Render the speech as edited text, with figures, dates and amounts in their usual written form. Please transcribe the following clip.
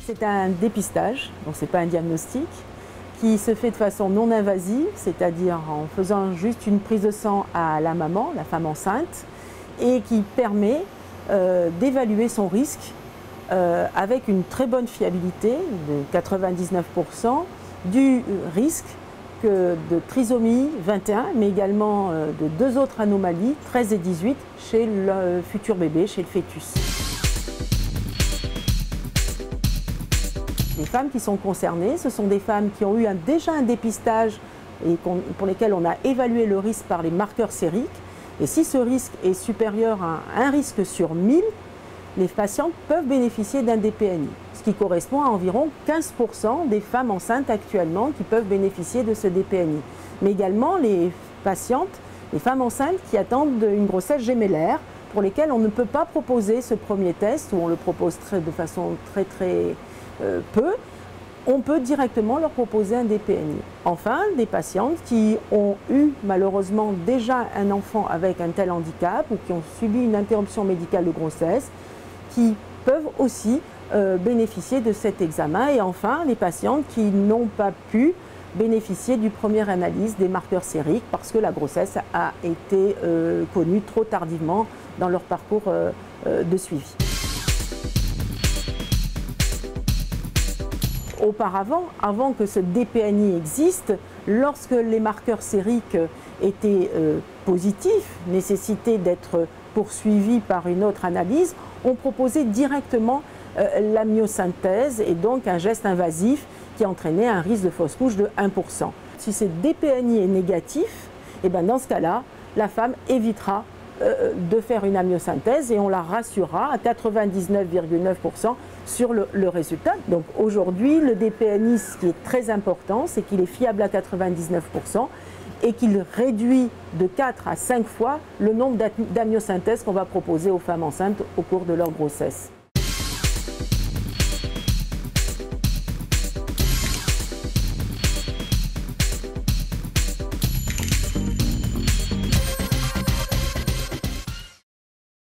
C'est un dépistage, donc ce n'est pas un diagnostic, qui se fait de façon non invasive, c'est-à-dire en faisant juste une prise de sang à la maman, la femme enceinte, et qui permet d'évaluer son risque avec une très bonne fiabilité de 99% du risque de trisomie 21, mais également de deux autres anomalies, 13 et 18, chez le futur bébé, chez le fœtus. Les femmes qui sont concernées, ce sont des femmes qui ont eu déjà un dépistage et pour lesquelles on a évalué le risque par les marqueurs sériques. Et si ce risque est supérieur à un risque sur 1000, les patientes peuvent bénéficier d'un DPNI, ce qui correspond à environ 15% des femmes enceintes actuellement qui peuvent bénéficier de ce DPNI. Mais également les patientes, les femmes enceintes qui attendent une grossesse gémellaire, pour lesquelles on ne peut pas proposer ce premier test, ou on le propose de façon très peu, on peut directement leur proposer un DPNI. Enfin, des patientes qui ont eu malheureusement déjà un enfant avec un tel handicap ou qui ont subi une interruption médicale de grossesse, qui peuvent aussi bénéficier de cet examen. Et enfin, les patientes qui n'ont pas pu bénéficier du premier analyse des marqueurs sériques parce que la grossesse a été connue trop tardivement dans leur parcours de suivi. Auparavant, avant que ce DPNI existe, lorsque les marqueurs sériques étaient positifs, nécessitaient d'être poursuivis par une autre analyse, on proposait directement l'amniosynthèse et donc un geste invasif qui entraînait un risque de fausse couche de 1%. Si ce DPNI est négatif, et bien dans ce cas-là, la femme évitera de faire une amniosynthèse et on la rassurera à 99,9% sur le résultat. Donc aujourd'hui, le DPNI, ce qui est très important, c'est qu'il est fiable à 99% et qu'il réduit de 4 à 5 fois le nombre d'amniosynthèses qu'on va proposer aux femmes enceintes au cours de leur grossesse.